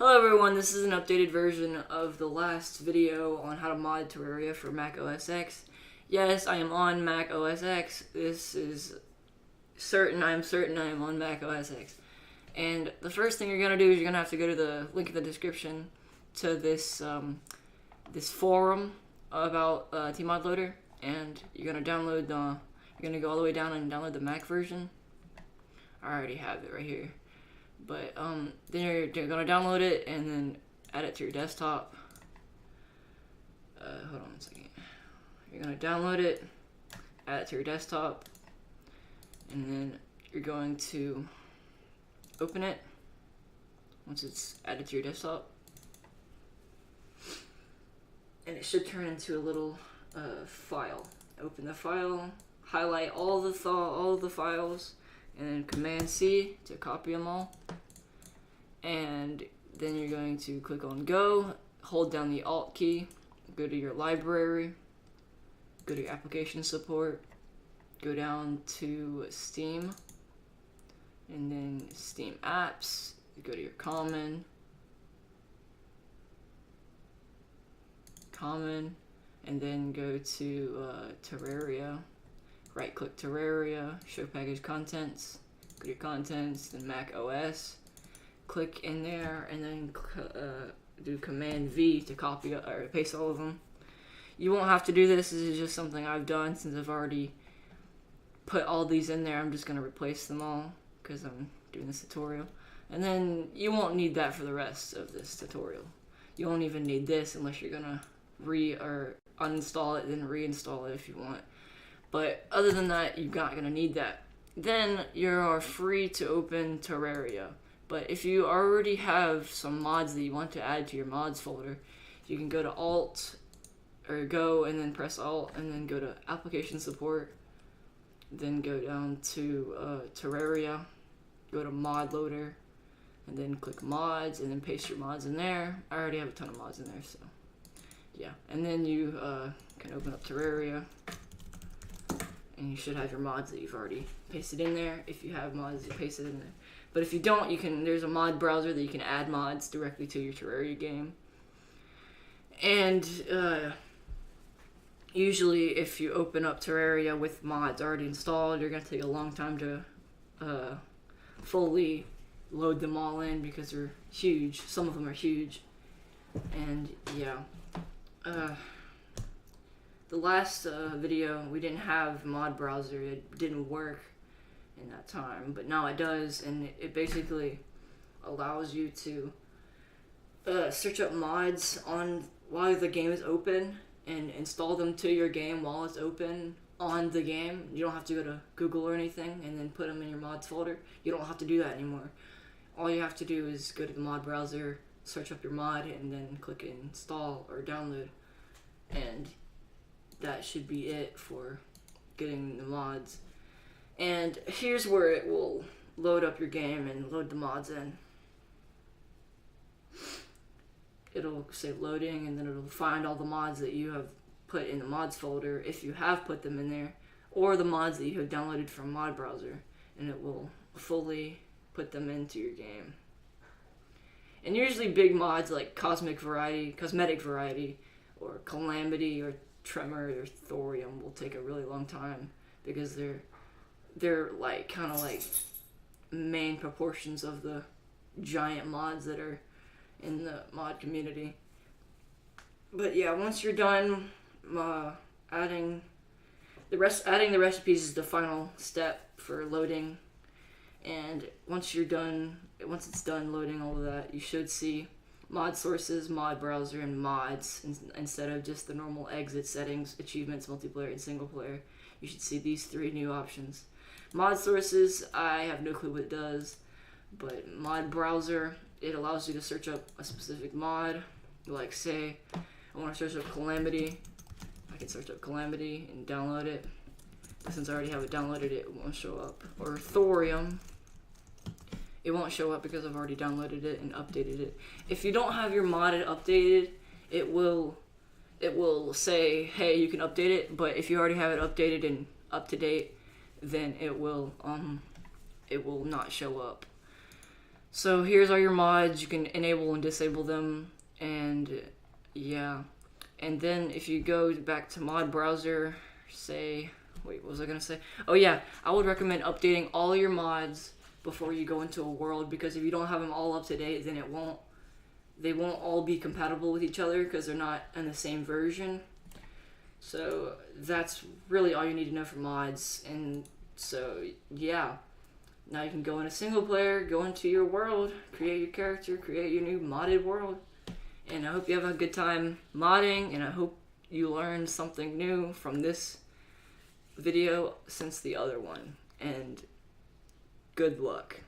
Hello everyone, this is an updated version of the last video on how to mod Terraria for Mac OSX. Yes, I am on Mac OSX. This is certain, I am on Mac OSX. And the first thing you're going to do is you're going to have to go to the link in the description to this this forum about Tmod Loader, and you're going to download you're going to go all the way down and download the Mac version. I already have it right here. But then you're gonna download it and then add it to your desktop. Hold on a second. You're gonna download it, add it to your desktop, and then you're going to open it once it's added to your desktop. And it should turn into a little file. Open the file, highlight all the files, and then Command C to copy them all. And then you're going to click on Go, hold down the Alt key, go to your library, go to your application support, go down to Steam, and then Steam Apps, go to your Common, and then go to Terraria. Right click Terraria, show package contents, go to your contents, then Mac OS, click in there, and then do Command V to copy or paste all of them. You won't have to do this. This is just something I've done since I've already put all these in there. I'm just gonna replace them all because I'm doing this tutorial, and then you won't need that for the rest of this tutorial. You won't even need this unless you're gonna uninstall it, then reinstall it if you want. But other than that, you're not going to need that. Then you are free to open Terraria. But if you already have some mods that you want to add to your mods folder, you can go to Alt, or go and then press Alt, and then go to Application Support. Then go down to Terraria, go to Mod Loader, and then click Mods, and then paste your mods in there. I already have a ton of mods in there, so yeah. And then you can open up Terraria. And you should have your mods that you've already pasted in there. If you have mods, you paste it in there. But if you don't, there's a mod browser that you can add mods directly to your Terraria game. And usually if you open up Terraria with mods already installed, you're going to take a long time to fully load them all in because they're huge. Some of them are huge. And yeah. The last video, we didn't have mod browser. It didn't work in that time, but now it does, and it basically allows you to search up mods while the game is open and install them to your game while it's open on the game. You don't have to go to Google or anything and then put them in your mods folder. You don't have to do that anymore. All you have to do is go to the mod browser, search up your mod, and then click install or download, and that should be it for getting the mods. And here's where it will load up your game and load the mods in. It'll say loading, and then it'll find all the mods that you have put in the mods folder, if you have put them in there, or the mods that you have downloaded from mod browser, and it will fully put them into your game. And usually big mods like cosmetic variety, or calamity, or tremor, or thorium will take a really long time because they're like kind of like main proportions of the giant mods that are in the mod community. But yeah, once you're done adding the recipes is the final step for loading. And once it's done loading all of that, you should see mod sources, mod browser, and mods instead of just the normal exit settings, achievements, multiplayer, and single player. You should see these three new options. Mod sources, I have no clue what it does, but mod browser, it allows you to search up a specific mod. Like say, I want to search up Calamity. I can search up Calamity and download it. But since I already have it downloaded, it won't show up. Or Thorium. It won't show up because I've already downloaded it and updated it. If you don't have your mod updated, it will say, hey, you can update it, but if you already have it updated and up to date, then it will not show up. So here's all your mods. You can enable and disable them, and yeah. And then if you go back to mod browser, say, wait, what was I gonna say? Oh yeah, I would recommend updating all your mods before you go into a world, because if you don't have them all up to date, then they won't all be compatible with each other because they're not in the same version. So that's really all you need to know for mods. And so yeah, now you can go in a single player, go into your world, create your character, create your new modded world. And I hope you have a good time modding, and I hope you learned something new from this video since the other one. And good luck.